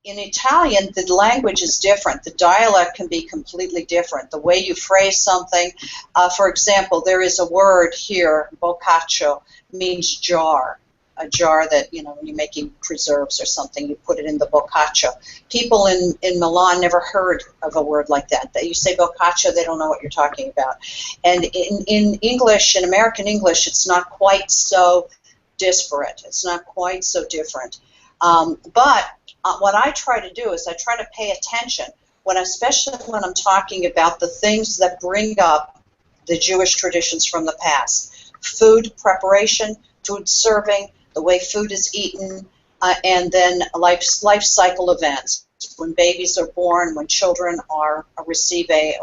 in Italian, the language is different. The dialect can be completely different. The way you phrase something, for example, there is a word here, boccaccio, means jar. A jar that, you know, when you're making preserves or something, you put it in the boccaccio. People in Milan never heard of a word like that. That you say boccaccio, they don't know what you're talking about. And in English, in American English, it's not quite so disparate. It's not quite so different. But what I try to do is I try to pay attention, especially when I'm talking about the things that bring up the Jewish traditions from the past. Food preparation, food serving, the way food is eaten, and then life cycle events. When babies are born, when children receive a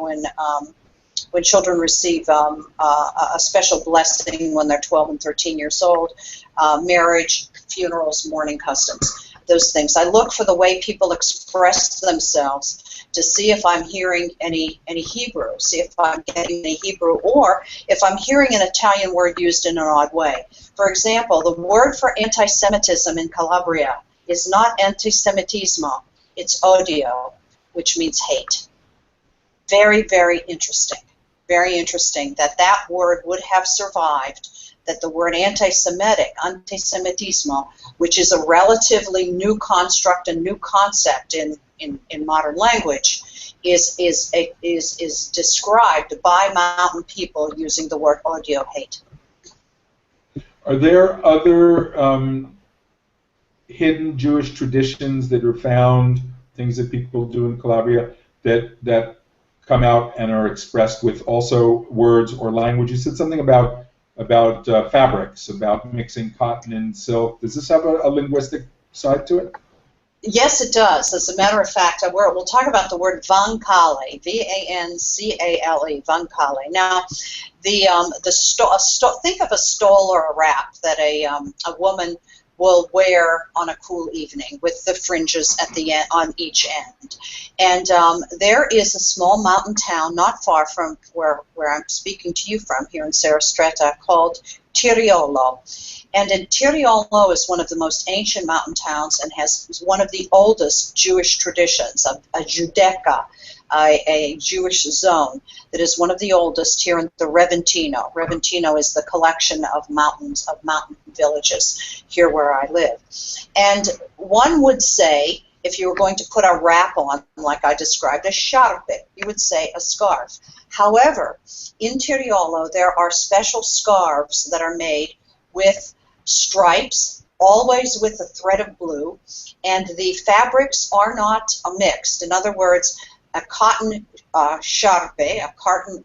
special blessing when they're 12 and 13 years old, marriage, funerals, mourning customs, those things. I look for the way people express themselves to see if I'm hearing any Hebrew, see if I'm getting any Hebrew, or if I'm hearing an Italian word used in an odd way. For example, the word for anti-Semitism in Calabria is not antisemitismo, it's odio, which means hate. Very, very interesting. Very interesting that word would have survived, that the word anti-Semitismo, which is a relatively new construct, a new concept in modern language, is described by mountain people using the word odio, hate. Are there other hidden Jewish traditions that are found, things that people do in Calabria that come out and are expressed with also words or language? You said something about fabrics, about mixing cotton and silk. Does this have a linguistic side to it? Yes, it does. As a matter of fact, we'll talk about the word vancale, V-A-N-C-A-L-E, vancale. Now, think of a stole or a wrap that a woman will wear on a cool evening with the fringes at the end, on each end. And there is a small mountain town not far from where I'm speaking to you from, here in Sarasota, called Tiriolo. And Tiriolo is one of the most ancient mountain towns and has one of the oldest Jewish traditions, a Judeca, a Jewish zone that is one of the oldest here in the Reventino. Reventino is the collection of mountain villages here where I live. And one would say, if you were going to put a wrap on, like I described, a sciarpe, you would say a scarf. However, in Tiriolo, there are special scarves that are made with stripes, always with a thread of blue, and the fabrics are not mixed. In other words, a cotton sciarpe, a cotton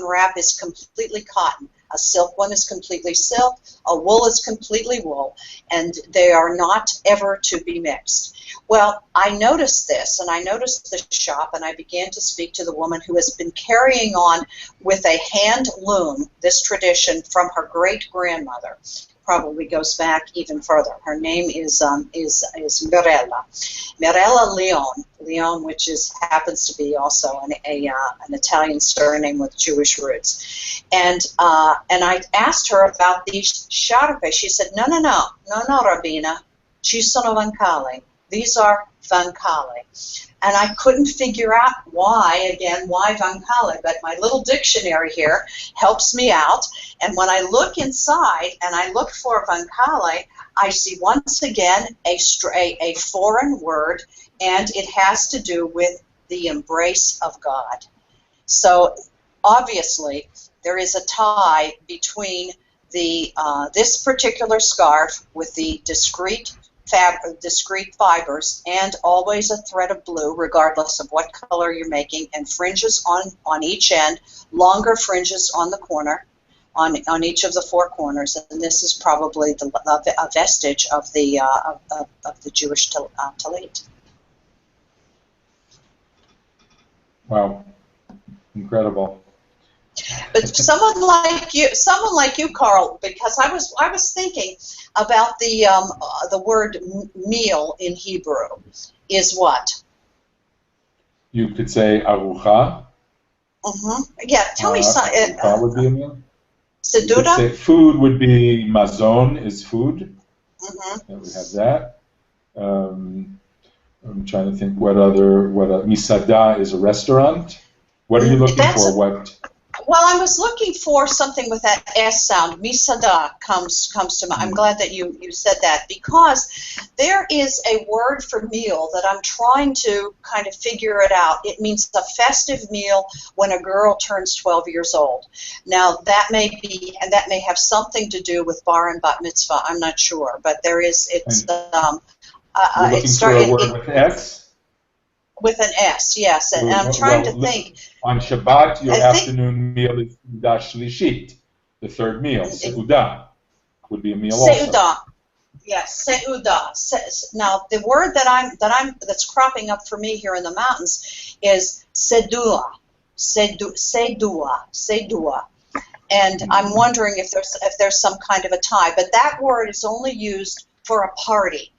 wrap is completely cotton. A silk one is completely silk. A wool is completely wool, and they are not ever to be mixed. Well, I noticed this, and I noticed the shop, and I began to speak to the woman who has been carrying on with a hand loom this tradition from her great-grandmother. Probably goes back even further. Her name is Mirella Leon, which happens to be also an Italian surname with Jewish roots. And I asked her about these sciarpe. She said, no, Rabbina, ci sono vancale. These are vancale. And I couldn't figure out why vancale, but my little dictionary here helps me out. And when I look inside and I look for vancale, I see once again a foreign word, and it has to do with the embrace of God. So obviously there is a tie between this particular scarf with the discrete fibers and always a thread of blue, regardless of what color you're making, and fringes on each end, longer fringes on the corner, on each of the four corners, and this is probably a vestige of the Jewish tallit. Wow, incredible. But someone like you, Carl, because I was thinking about the word meal in Hebrew is what? You could say arucha. Yeah, tell me something. Arucha would be a meal. Seduda? Food would be mazon, is food. We have that. I'm trying to think what misada is a restaurant. What are you looking for? What? Well, I was looking for something with that S sound. Misada comes to mind. I'm glad that you said that, because there is a word for meal that I'm trying to kind of figure it out. It means a festive meal when a girl turns 12 years old. Now, that may be, and that may have something to do with bar and bat mitzvah. I'm not sure, but there is. It's. You're looking for a word with S? With an S, yes. And I'm trying to think. On Shabbat, your afternoon meal is Seudah Shlishit, the third meal. Seudah would be a meal also. Seudah, yes, Seudah. Now, the word that's cropping up for me here in the mountains is Sedua, and I'm wondering if there's some kind of a tie. But that word is only used for a party,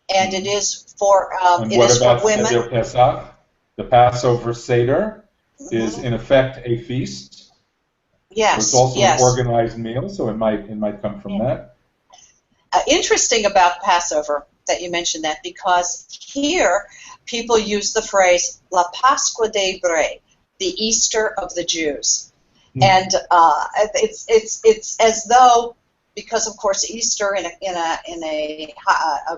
and it is for and it what is about for women. Seder Pesach? The Passover Seder is in effect a feast. Yes, it's also an organized meal, so it might come from that. Interesting about Passover that you mentioned that, because here people use the phrase La Pascua dei Ebrei, the Easter of the Jews, and it's as though, because of course Easter in a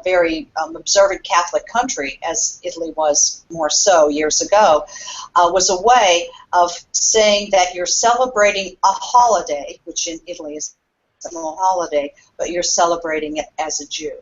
very observant Catholic country, as Italy was more so years ago, was a way of saying that you're celebrating a holiday, which in Italy is a holiday, but you're celebrating it as a Jew.